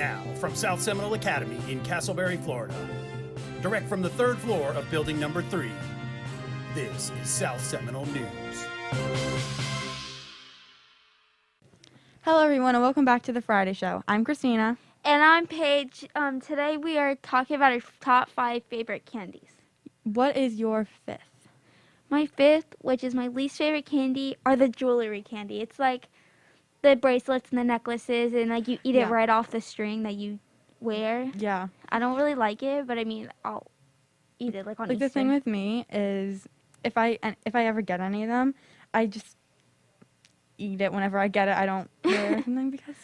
Now, from South Seminole Academy in Castleberry, Florida, direct from the third floor of building number 3, this is South Seminole News. Hello, everyone, and welcome back to the Friday Show. I'm Christina. And I'm Paige. Today we are talking about our top 5 favorite candies. What is your fifth? My fifth, which is my least favorite candy, are the jewelry candy. It's like the bracelets and the necklaces, and like you eat it right off the string that you wear. Yeah. I don't really like it, but I mean, I'll eat it like on Easter. The thing with me is if I ever get any of them, I just eat it whenever I get it. I don't wear something because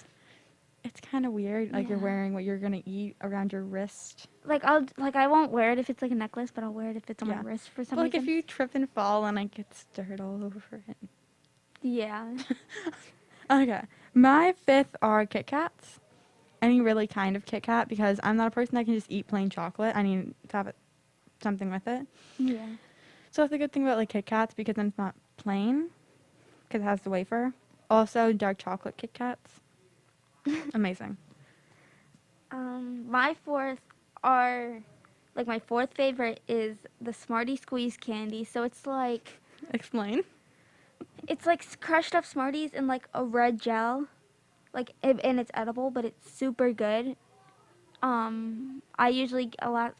it's kind of weird. Like you're wearing what you're gonna eat around your wrist. I won't wear it if it's like a necklace, but I'll wear it if it's on my wrist for some reason. Like if you trip and fall and it gets dirt all over it. Yeah. Okay. My fifth are Kit Kats. Any really kind of Kit Kat, because I'm not a person that can just eat plain chocolate. I need to have something with it. Yeah. So that's the good thing about like Kit Kats, because then it's not plain, because it has the wafer. Also, dark chocolate Kit Kats. Amazing. My fourth are, like my fourth favorite is the Smartie Squeeze candy. So it's like... Explain. It's like crushed up Smarties in like a red gel. And it's edible, but it's super good. I usually,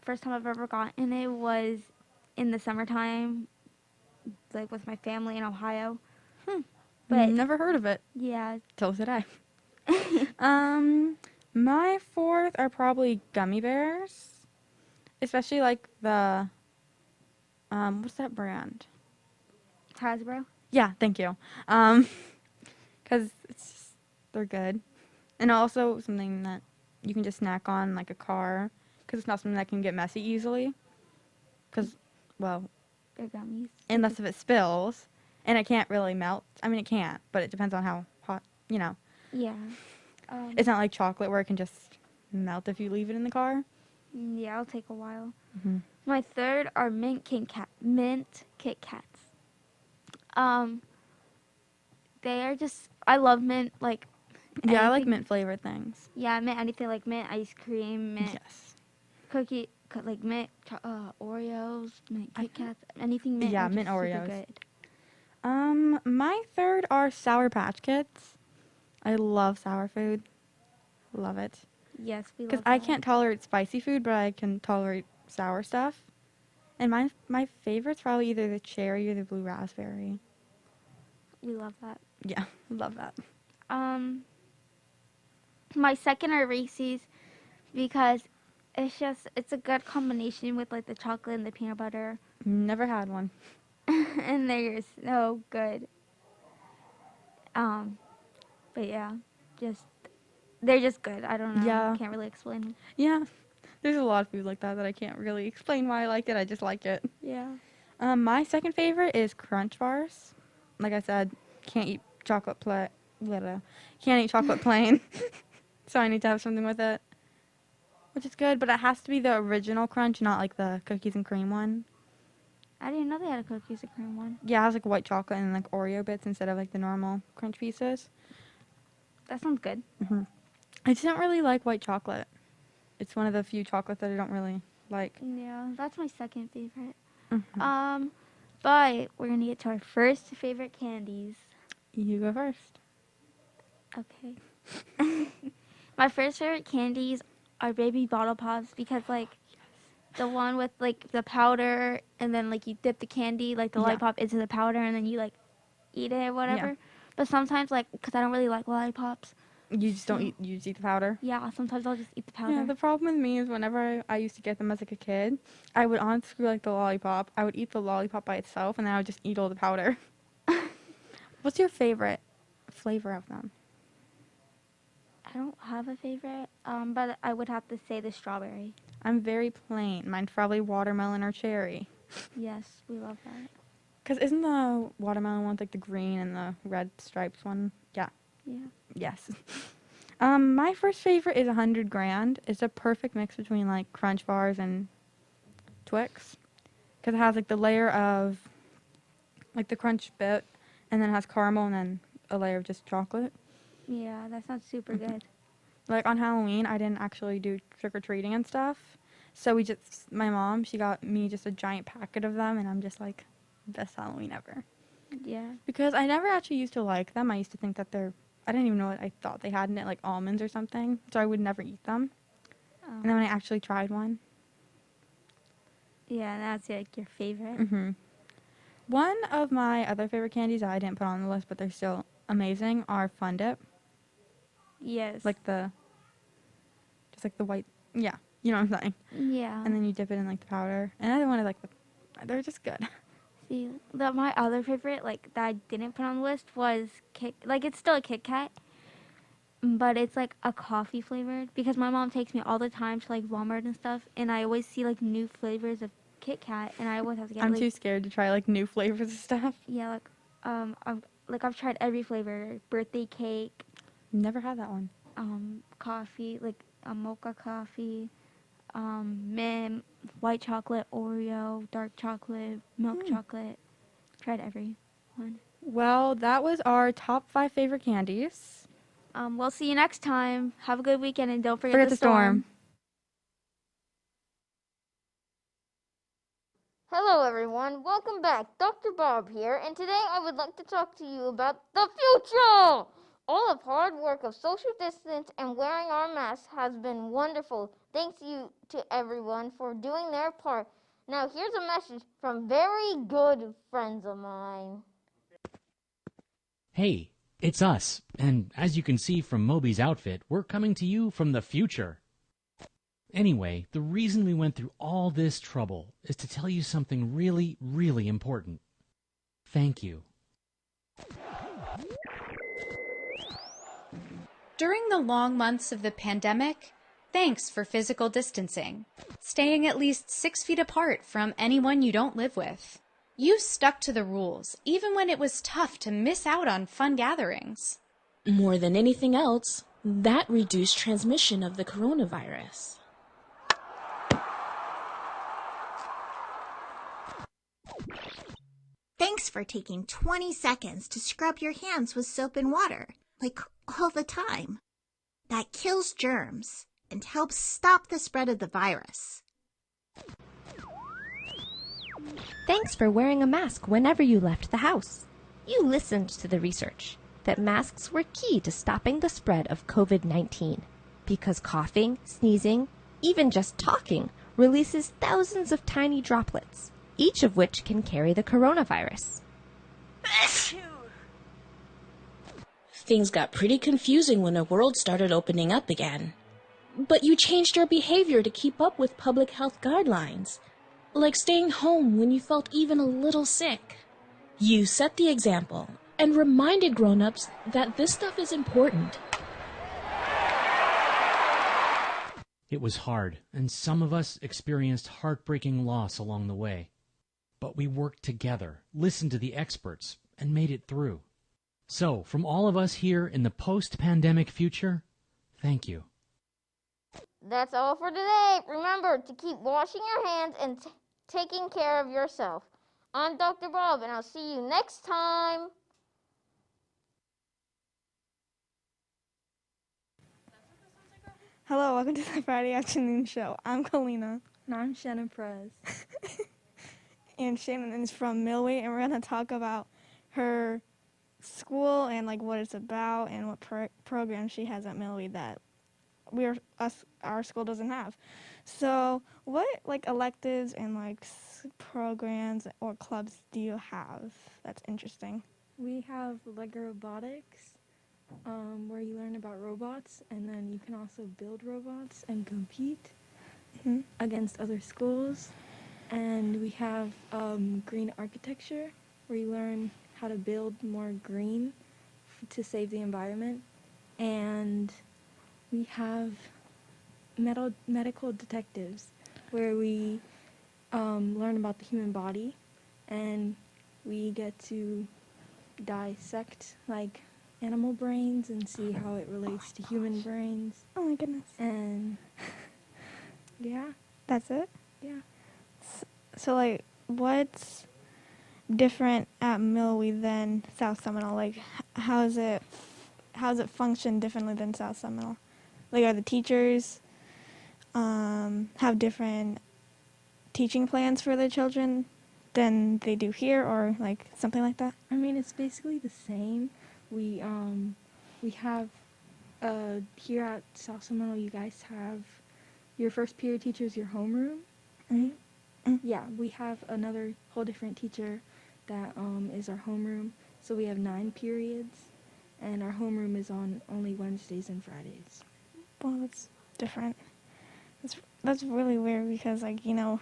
first time I've ever gotten it was in the summertime, like with my family in Ohio. But never heard of it. Yeah. Till today. My fourth are probably gummy bears. Especially like the, what's that brand? Hasbro? Yeah, thank you. Because they're good. And also something that you can just snack on like a car, because it's not something that can get messy easily. Because, well, they're gummies. Unless if it spills, and it can't really melt. I mean, it can't, but it depends on how hot, you know. Yeah. It's not like chocolate where it can just melt if you leave it in the car. Yeah, it'll take a while. Mm-hmm. My third are mint Kit Kats. They are just, I love mint, like anything. Yeah, I like mint flavored things. Yeah, mint anything, like mint ice cream, mint cookie, like mint Oreos, mint Kit Kats, anything mint. Yeah, mint Oreos. Super good. My third are Sour Patch Kids. I love sour food. Love it. Yes, we love that. Because I can't tolerate spicy food, but I can tolerate sour stuff. And my favorite's probably either the cherry or the blue raspberry. We love that. Yeah, love that. My second are Reese's, because it's a good combination with like the chocolate and the peanut butter. Never had one. And they're so good. But yeah, they're just good. I don't know. Yeah. Can't really explain them. Yeah. There's a lot of food like that I can't really explain why I like it. I just like it. Yeah. My second favorite is Crunch Bars. Like I said, can't eat chocolate can't eat chocolate plain. So I need to have something with it. Which is good, but it has to be the original Crunch, not like the cookies and cream one. I didn't know they had a cookies and cream one. Yeah, it has like white chocolate and like Oreo bits instead of like the normal Crunch pieces. That sounds good. Mm-hmm. I just don't really like white chocolate. It's one of the few chocolates that I don't really like. Yeah, that's my second favorite. Mm-hmm. But we're going to get to our first favorite candies. You go first. Okay. My first favorite candies are baby bottle pops, because like the one with like the powder, and then like you dip the candy, like the lollipop, into the powder, and then you like eat it or whatever. Yeah. But sometimes, like, because I don't really like lollipops. You just don't eat, you just eat the powder? Yeah, sometimes I'll just eat the powder. Yeah, the problem with me is whenever I used to get them as like a kid, I would unscrew like the lollipop. I would eat the lollipop by itself, and then I would just eat all the powder. What's your favorite flavor of them? I don't have a favorite, but I would have to say the strawberry. I'm very plain. Mine's probably watermelon or cherry. Yes, we love that. Because isn't the watermelon one like the green and the red stripes one? Yeah. Yeah. Yes. My first favorite is 100 Grand. It's a perfect mix between like Crunch Bars and Twix. Because it has like the layer of like the crunch bit, and then it has caramel, and then a layer of just chocolate. Yeah, that sounds super good. Like on Halloween, I didn't actually do trick or treating and stuff. So my mom, she got me just a giant packet of them, and I'm just like, best Halloween ever. Yeah. Because I never actually used to like them. I used to think that I didn't even know what I thought they had in it, like almonds or something. So I would never eat them. And then when I actually tried one. Yeah, that's like your favorite. Mm-hmm. One of my other favorite candies that I didn't put on the list, but they're still amazing, are Fun Dip. Yes. Just like the white, yeah, you know what I'm saying. Yeah. And then you dip it in like the powder. And I wanted like they're just good. See, my other favorite, like that I didn't put on the list, was it's still a Kit Kat, but it's like a coffee flavored, because my mom takes me all the time to like Walmart and stuff, and I always see like new flavors of Kit Kat, and I always have to get I'm like, too scared to try like new flavors of stuff. yeah, I've tried every flavor, birthday cake, Never had that one. coffee, like a mocha coffee, mint, white chocolate, Oreo, dark chocolate, milk chocolate. Tried every one. Well, that was our top 5 favorite candies. We'll see you next time. Have a good weekend, and don't forget, Forget the the storm. Hello everyone, welcome back. Dr. Bob here, and today I would like to talk to you about the future! All of hard work of social distance and wearing our masks has been wonderful. Thanks to everyone for doing their part. Now here's a message from very good friends of mine. Hey, it's us, and as you can see from Moby's outfit, we're coming to you from the future. Anyway, the reason we went through all this trouble is to tell you something really, really important. Thank you. During the long months of the pandemic, thanks for physical distancing, staying at least 6 feet apart from anyone you don't live with. You stuck to the rules, even when it was tough to miss out on fun gatherings. More than anything else, that reduced transmission of the coronavirus. Thanks for taking 20 seconds to scrub your hands with soap and water, like all the time. That kills germs and helps stop the spread of the virus. Thanks for wearing a mask whenever you left the house. You listened to the research that masks were key to stopping the spread of COVID-19 because coughing, sneezing, even just talking releases thousands of tiny droplets, each of which can carry the coronavirus. Things got pretty confusing when the world started opening up again. But you changed your behavior to keep up with public health guidelines, like staying home when you felt even a little sick. You set the example and reminded grown-ups that this stuff is important. It was hard, and some of us experienced heartbreaking loss along the way. But we worked together, listened to the experts, and made it through. So, from all of us here in the post-pandemic future, thank you. That's all for today. Remember to keep washing your hands and taking care of yourself. I'm Dr. Bob, and I'll see you next time. Hello, welcome to the Friday afternoon show. I'm Kalina. And I'm Shannon Perez. And Shannon is from Millway, and we're going to talk about her school and like what it's about and what program she has at Millway that our school doesn't have. So what like electives and like programs or clubs do you have that's interesting? We have Lego Robotics, where you learn about robots, and then you can also build robots and compete against other schools. And we have Green Architecture, where you learn how to build more green to save the environment. And we have Medical Detectives, where we learn about the human body, and we get to dissect like animal brains and see how it relates to human brains. Oh my goodness. And yeah, That's it? yeah. So like what's different at Millway than South Seminole? Like how does it function differently than South Seminole? Like, are the teachers have different teaching plans for their children than they do here, or like something like that? I mean, it's basically the same. We have here at South Seminole, you guys have your first period teacher is your homeroom, right? Yeah, we have another whole different teacher that is our homeroom. So we have 9 periods, and our homeroom is on only Wednesdays and Fridays. Well, that's different. That's really weird because, like, you know,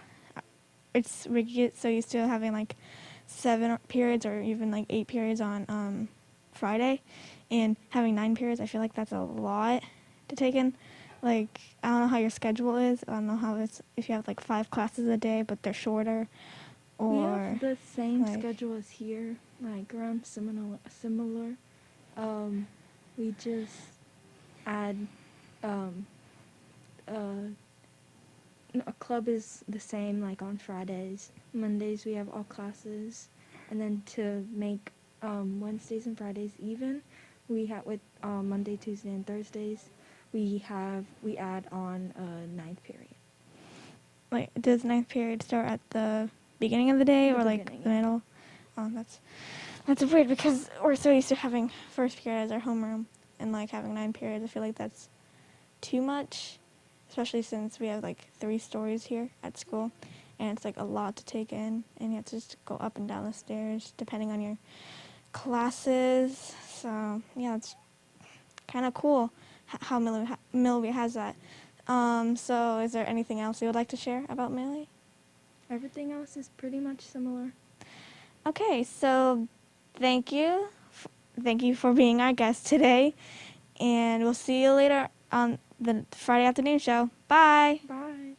we get so used to having like 7 periods or even like 8 periods on Friday, and having 9 periods, I feel like that's a lot to take in. Like, I don't know how your schedule is. I don't know how it's if you have like 5 classes a day, but they're shorter, or We have the same like, schedule as here, like around similar. We just add a club is the same, like on Fridays. Mondays we have all classes, and then to make Wednesdays and Fridays even, we have with Monday, Tuesday, and Thursdays, we add on a 9th period. Like, does 9th period start at the beginning of the day The or like beginning, the yeah. middle? That's weird because we're so used to having first period as our homeroom, and like having 9 periods. I feel like that's too much, especially since we have like 3 stories here at school, and it's like a lot to take in, and you have to just go up and down the stairs depending on your classes. So yeah, it's kind of cool how Millview has that. So is there anything else you would like to share about Millie? Everything else is pretty much similar. Okay, so thank you. Thank you for being our guest today, and we'll see you later on the Friday afternoon show. Bye. Bye.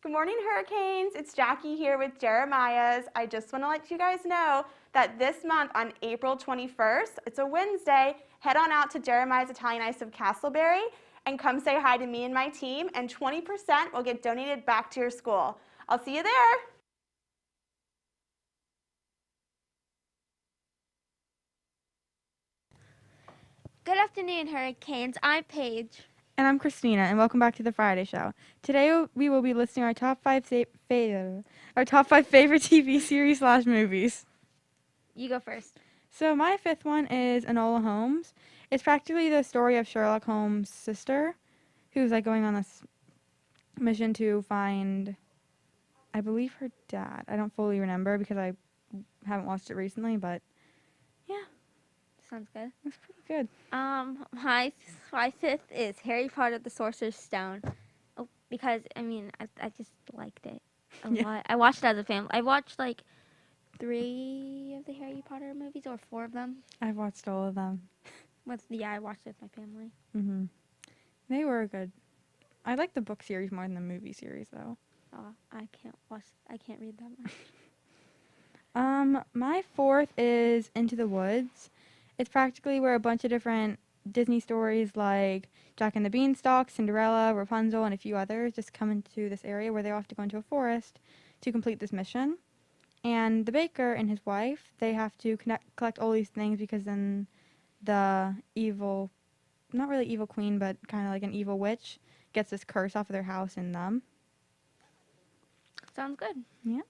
Good morning, Hurricanes. It's Jackie here with Jeremiah's. I just want to let you guys know that this month on April 21st, it's a Wednesday, head on out to Jeremiah's Italian Ice of Castleberry and come say hi to me and my team, and 20% will get donated back to your school. I'll see you there. Good afternoon, Hurricanes. I'm Paige. And I'm Christina, and welcome back to the Friday Show. Today we will be listing our top 5 favorite TV series / movies. You go first. So my 5th one is Enola Holmes. It's practically the story of Sherlock Holmes' sister, who's like going on this mission to find, I believe, her dad. I don't fully remember because I haven't watched it recently, but yeah, Sounds good. it's pretty good. My 5th is Harry Potter: The Sorcerer's Stone. Oh, because I just liked it a lot. I watched it as a family. I watched like 3 of the Harry Potter movies, or 4 of them. I've watched all of them. I watched it with my family. They were good. I like the book series more than the movie series, though. Oh, I can't read that much. My 4th is Into the Woods. It's practically where a bunch of different Disney stories like Jack and the Beanstalk, Cinderella, Rapunzel, and a few others just come into this area where they all have to go into a forest to complete this mission. And the baker and his wife, they have to collect all these things because then the evil, not really evil queen, but kind of like an evil witch, gets this curse off of their house and them. Sounds good. Yeah.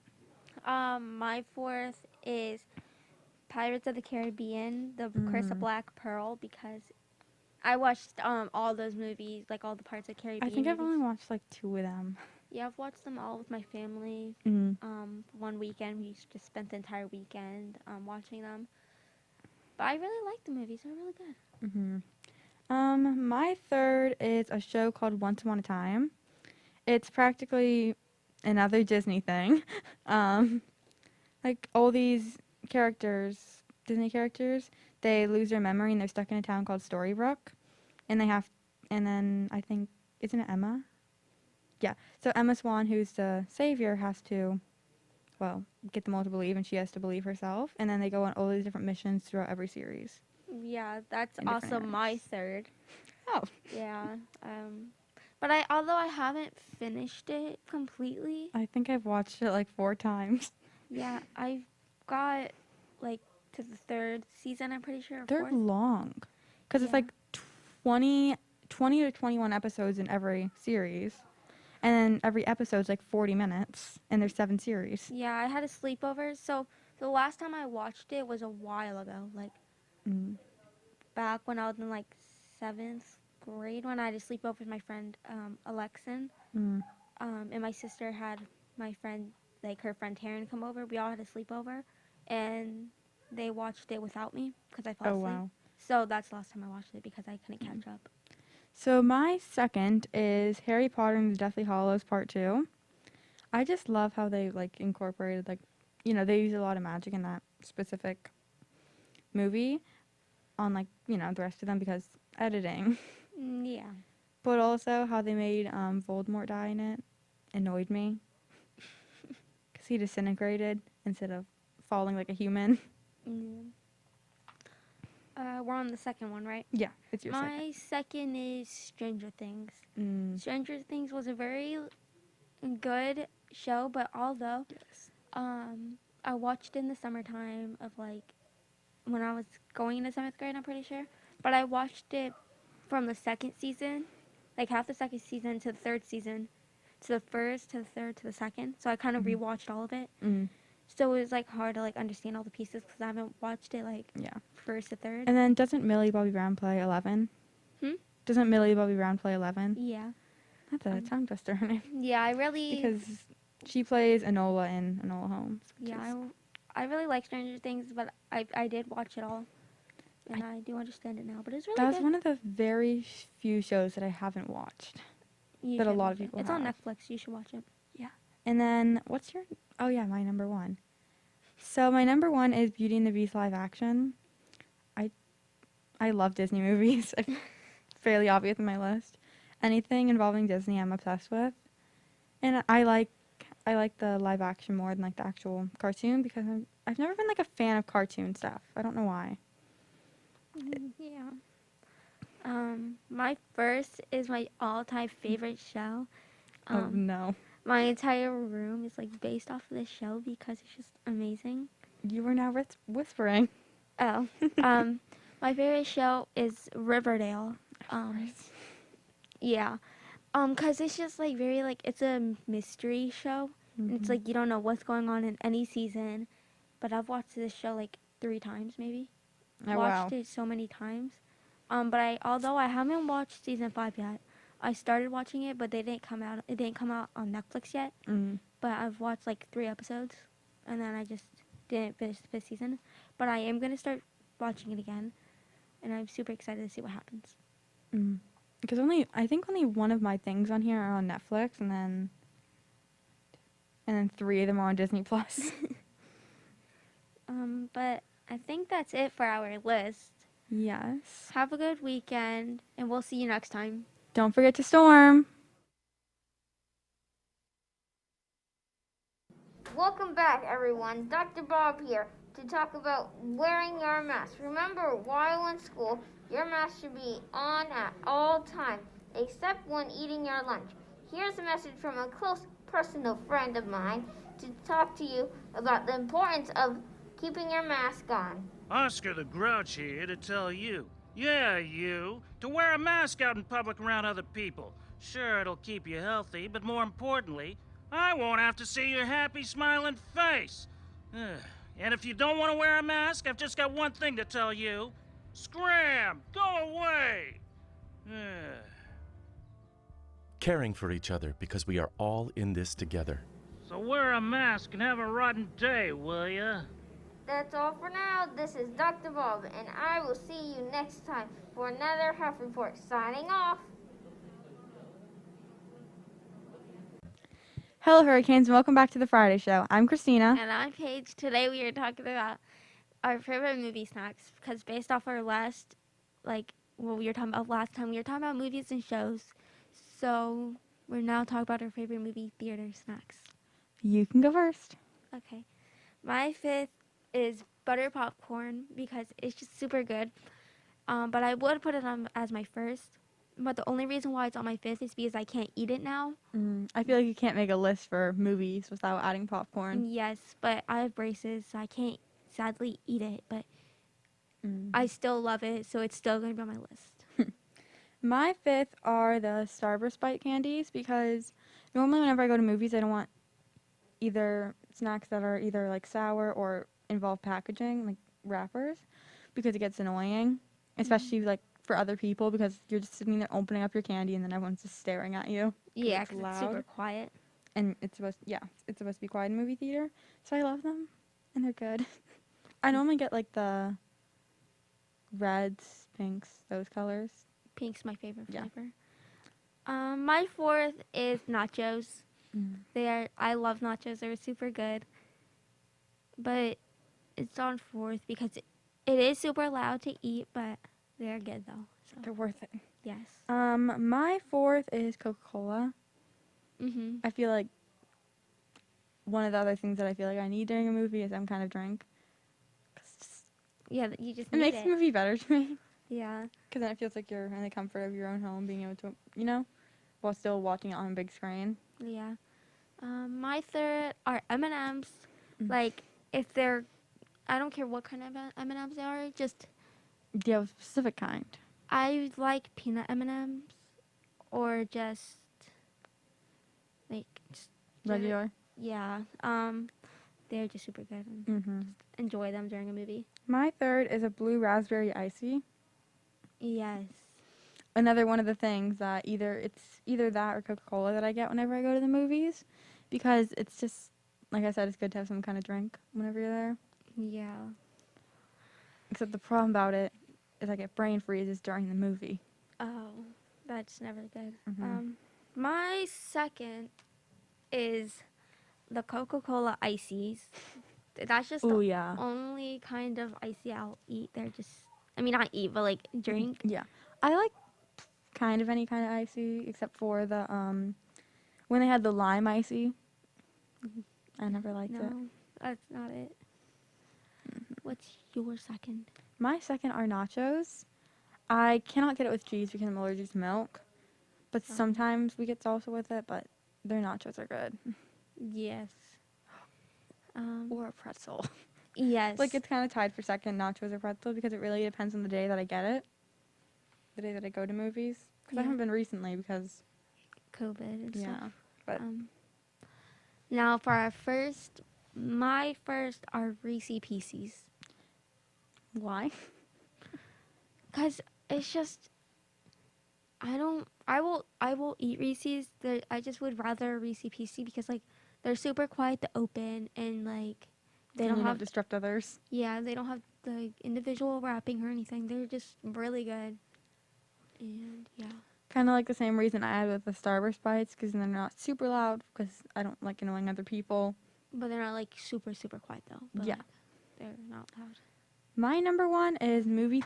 My 4th is Pirates of the Caribbean: The Curse of Black Pearl, because I watched all those movies, like all the Pirates of the Caribbean I think I've movies. only watched like 2 of them. Yeah, I've watched them all with my family. One weekend, we just spent the entire weekend watching them. But I really like the movies. They're really good. My 3rd is a show called Once Upon a Time. It's practically another Disney thing. Like all these characters, Disney characters, they lose their memory and they're stuck in a town called Storybrooke, and then I think, isn't it Emma? Yeah. So Emma Swan, who's the savior, has to, get them all to believe, and she has to believe herself, and then they go on all these different missions throughout every series. Yeah, that's In different also my areas. 3rd. Oh. Yeah. But although I haven't finished it completely, I think I've watched it like 4 times. yeah, I've got like to the third season, I'm pretty sure. Or They're fourth. long. Because it's Yeah. like 20 to 21 episodes in every series. And then every episode's like 40 minutes. And there's 7 series. Yeah, I had a sleepover. So the last time I watched it was a while ago. Like back when I was in like 7th grade when I had a sleepover with my friend Alexin. And my sister had my friend, like her friend Taryn, come over. We all had a sleepover. And they watched it without me because I fell Oh, asleep. wow. So that's the last time I watched it because I couldn't catch up. So my second is Harry Potter and the Deathly Hallows Part 2. I just love how they like incorporated like, you know, they use a lot of magic in that specific movie on like, you know, the rest of them because editing. Yeah. But also how they made Voldemort die in it annoyed me. Because he disintegrated instead of falling like a human. We're on the second one, right? Yeah, it's your second. My second is Stranger Things. Stranger Things was a very good show, but although I watched it in the summertime of like when I was going into 7th grade, I'm pretty sure. But I watched it from the second season, like half the second season to the third season, to the first, to the third, to the second. So I kind of rewatched all of it. So it was like hard to like understand all the pieces because I haven't watched it like first to third. And then doesn't Millie Bobby Brown play 11? Doesn't Millie Bobby Brown play 11? Yeah. That's a tongue twister, her name. Yeah, I really... Because she plays Enola in Enola Holmes. Yeah, I really like Stranger Things, but I did watch it all. And I do understand it now, but it's really That's good. one of the very few shows that I haven't watched. You that a should lot watch of it. people It's have. on Netflix. You should watch it. Yeah. And then, what's your... Oh, yeah, my number one. So, my number one is Beauty and the Beast live action. I love Disney movies. Fairly obvious in my list. Anything involving Disney, I'm obsessed with. And I like the live action more than, like, the actual cartoon because I've never been, like, a fan of cartoon stuff. I don't know why. Yeah. My first is my all-time favorite show. Oh, no. My entire room is like based off of this show because it's just amazing. You were now whispering. Oh. My favorite show is Riverdale. Yeah. 'Cause it's just like very like it's a mystery show. And it's like you don't know what's going on in any season. But I've watched this show like 3 times maybe. Oh, Watched wow. it so many times. But although I haven't watched season 5 yet, I started watching it, but it didn't come out on Netflix yet. But I've watched like 3 episodes, and then I just didn't finish the 5th season. But I am gonna start watching it again, and I'm super excited to see what happens. Because I think only one of my things on here are on Netflix, and then 3 of them are on Disney Plus. But I think that's it for our list. Yes. Have a good weekend, and we'll see you next time. Don't forget to storm. Welcome back, everyone. Dr. Bob here to talk about wearing your mask. Remember, while in school, your mask should be on at all times, except when eating your lunch. Here's a message from a close personal friend of mine to talk to you about the importance of keeping your mask on. Oscar the Grouch here to tell you, to wear a mask out in public around other people. Sure, it'll keep you healthy, but more importantly, I won't have to see your happy, smiling face. And if you don't want to wear a mask, I've just got one thing to tell you. Scram! Go away! Caring for each other because we are all in this together. So wear a mask and have a rotten day, will ya? That's all for now. This is Dr. Bob, and I will see you next time for another Health Report. Signing off. Hello, Hurricanes, and welcome back to the Friday Show. I'm Christina. And I'm Paige. Today we are talking about our favorite movie snacks because based off our last, like, what we were talking about last time, we were talking about movies and shows. So we're now talking about our favorite movie theater snacks. You can go first. Okay. My 5th is butter popcorn because it's just super good. But I would put it on as my first. But the only reason why it's on my 5th is because I can't eat it now. I feel like you can't make a list for movies without adding popcorn. Yes, but I have braces, so I can't sadly eat it, but I still love it, so it's still going to be on my list. My 5th are the Starburst Bite candies because normally whenever I go to movies, I don't want either snacks that are either like sour or involve packaging, like wrappers, because it gets annoying, especially like for other people because you're just sitting there opening up your candy and then everyone's just staring at you. Yeah, it's because loud. it's super quiet. And it's supposed to be quiet in a movie theater, so I love them, and they're good. I normally get like the reds, pinks, those colors. Pink's my favorite Yeah. flavor. My 4th is nachos. I love nachos. They're super good. But it's on 4th because it is super loud to eat, but they're good though. So They're worth it. yes. My 4th is Coca-Cola. I feel like one of the other things that I feel like I need during a movie is some kind of drink. Yeah, you just It need makes the movie better to me. Yeah. Because then it feels like you're in the comfort of your own home, being able to, while still watching it on a big screen. Yeah. My 3rd are M&Ms. Like, if they're, I don't care what kind of M&Ms they are, just. Do you have a specific kind? I like peanut M&Ms or just, like. Regular? Yeah. They're just super good. Mm-hmm. Just enjoy them during a movie. My 3rd is a blue raspberry icy. Yes. Another one of the things that it's either that or Coca-Cola that I get whenever I go to the movies, because it's just, like I said, it's good to have some kind of drink whenever you're there. Yeah. Except the problem about it is I get brain freezes during the movie. Oh, that's never good. Mhm. My 2nd is the Coca-Cola ices. That's just Ooh, the yeah. only kind of icy I'll eat. They're just, I mean, not eat, but like drink. Yeah. I like kind of any kind of icy except for the, when they had the lime icy. I never liked it. No, that's not it. What's your 2nd? My 2nd are nachos. I cannot get it with cheese because I'm allergic to milk. But sometimes we get salsa with it, but their nachos are good. Yes. Or a pretzel. Yes. Like, it's kind of tied for 2nd, nachos or pretzel, because it really depends on the day that I get it. The day that I go to movies. Because I haven't been recently because COVID and yeah, stuff. but Now for our my first are Reese Pieces. why? Cause it's just, I will eat Reese's. I just would rather Reese Piece because like they're super quiet to open and like they don't have disrupt others. Yeah, they don't have the individual wrapping or anything. They're just really good. And yeah. Kind of like the same reason I had with the Starburst bites, because they're not super loud, because I don't like annoying other people. But they're not like super quiet though. But Yeah. like, they're not loud. My number 1 is movie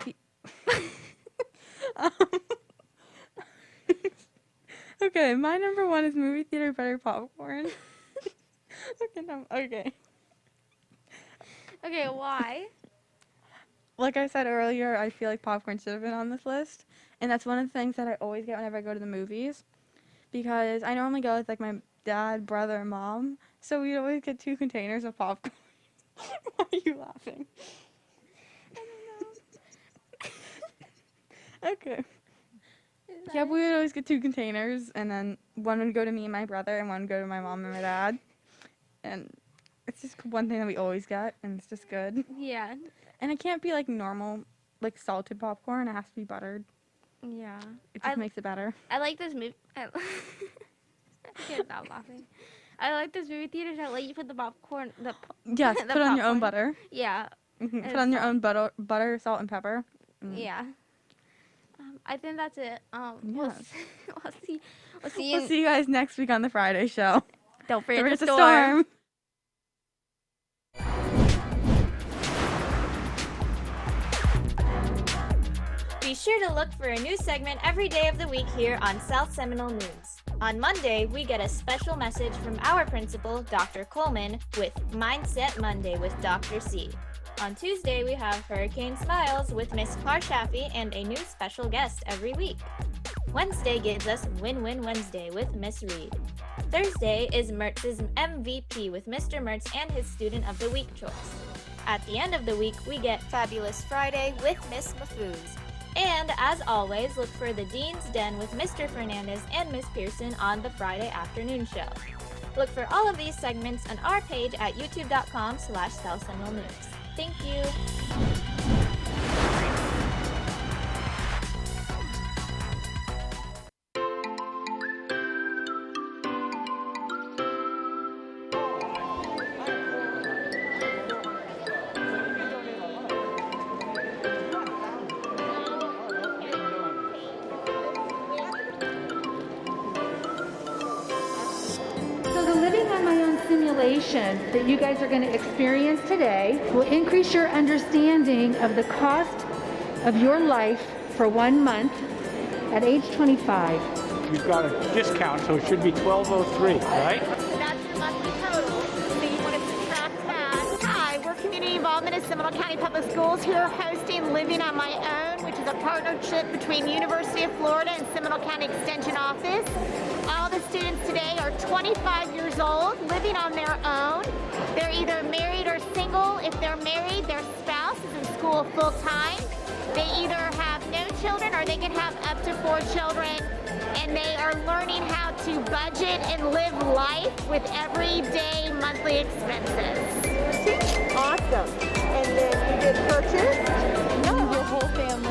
Okay, my number 1 is movie theater butter popcorn. Okay. Okay, why? Like I said earlier, I feel like popcorn should have been on this list. And that's one of the things that I always get whenever I go to the movies. Because I normally go with like my dad, brother, and mom. So we always get 2 containers of popcorn. Why are you laughing? I don't know. Okay. Yeah, we would always get 2 containers. And then one would go to me and my brother, and one would go to my mom and my dad. And it's just one thing that we always get. And it's just good. Yeah. And it can't be like normal, like salted popcorn. It has to be buttered. Yeah. It just makes it better. I like this movie. I can't stop laughing. I like this movie theaters that let you put the popcorn. Yes, the put on your own popcorn. butter. Yeah. Put on your own butter, salt, and pepper. Yeah. I think that's it. We'll see. We'll see you guys next week on the Friday show. Don't forget the the storm. Be sure to look for a new segment every day of the week here on South Seminole News. On Monday, we get a special message from our principal, Dr. Coleman, with Mindset Monday with Dr. C. On Tuesday, we have Hurricane Smiles with Miss Parshafi and a new special guest every week. Wednesday gives us Win-Win Wednesday with Miss Reed. Thursday is Mertz's MVP with Mr. Mertz and his Student of the Week choice. At the end of the week, we get Fabulous Friday with Miss Mafouz. And as always, look for the Dean's Den with Mr. Fernandez and Miss Pearson on the Friday afternoon show. Look for all of these segments on our page at youtube.com/South Seminole News. Thank you. So the Living on My Own simulation that you guys are going to experience today will increase your understanding of the cost of your life for 1 month at age 25. You've got a discount, so it should be $12.03, right? That's your monthly total. So you want to subtract that. Hi, we're Community Involvement at Seminole County Public Schools here hosting Living on My Own, which is a partnership between University of Florida and Seminole County Extension Office. All the students today are 25 years old, living on their own. They're either married or single. If they're married, their spouse is in school full-time. They either have no children or they can have up to 4 children. And they are learning how to budget and live life with everyday monthly expenses. Awesome. And then you get purchased? No, your whole family.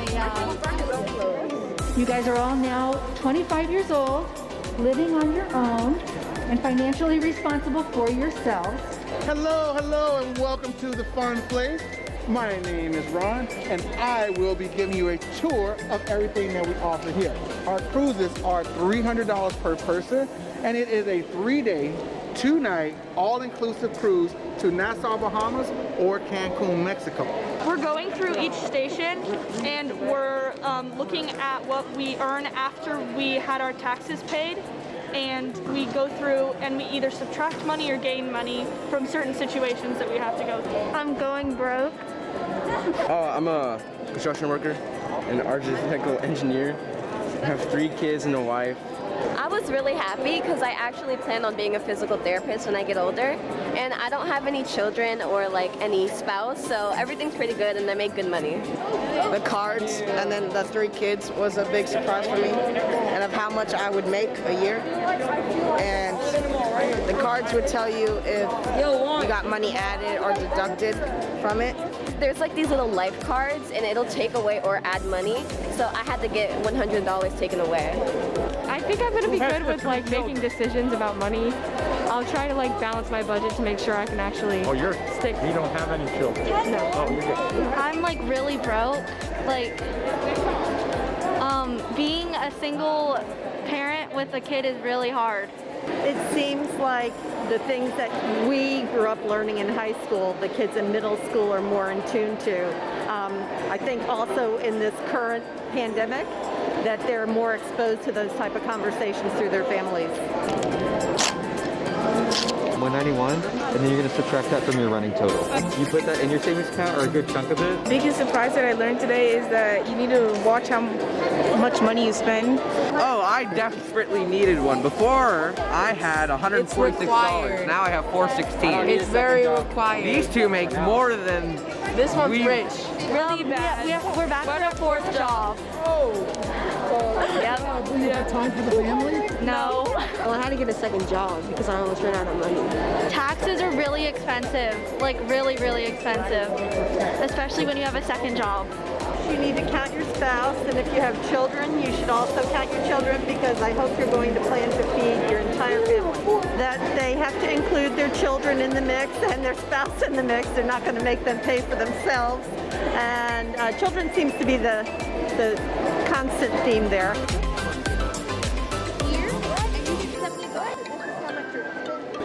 You guys are all now 25 years old, living on your own, and financially responsible for yourselves. Hello, and welcome to the fun place. My name is Ron, and I will be giving you a tour of everything that we offer here. Our cruises are $300 per person, and it is a 3-day, 2-night, all-inclusive cruise to Nassau, Bahamas, or Cancun, Mexico. We're going through each station, and we're looking at what we earn after we had our taxes paid. And we go through and we either subtract money or gain money from certain situations that we have to go through. I'm going broke. Oh, I'm a construction worker, an architectural engineer. I have 3 kids and a wife. I was really happy because I actually plan on being a physical therapist when I get older, and I don't have any children or like any spouse, so everything's pretty good and I make good money. The cards and then the 3 kids was a big surprise for me, and of how much I would make a year. And the cards would tell you if you got money added or deducted from it. There's like these little life cards and it'll take away or add money, so I had to get $100 taken away. I think I'm going to be good with like making decisions about money. I'll try to like balance my budget to make sure I can actually stick. You don't have any children? No. Oh, you're good. I'm like really broke. Like, being a single parent with a kid is really hard. It seems like the things that we grew up learning in high school, the kids in middle school are more in tune to. I think also in this current pandemic that they're more exposed to those type of conversations through their families. $191, and then you're going to subtract that from your running total. You put that in your savings account or a good chunk of it? Biggest surprise that I learned today is that you need to watch how much money you spend. Oh, I desperately needed one. Before, I had $146. Now I have $416. It's very required. These two make more than This one's rich. Really bad. We're back to our 4th job. Yep. Do you have time for the family? No. Well, I had to get a second job because I almost ran out of money. Taxes are really expensive. Like really, really expensive. Especially when you have a second job. You need to count your spouse, and if you have children, you should also count your children because I hope you're going to plan to feed your entire family. That they have to include their children in the mix and their spouse in the mix. They're not going to make them pay for themselves. And children seems to be the constant theme there.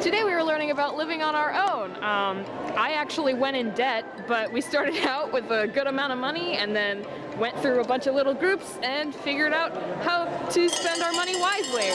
Today we were learning about living on our own. I actually went in debt, but we started out with a good amount of money and then went through a bunch of little groups and figured out how to spend our money wisely.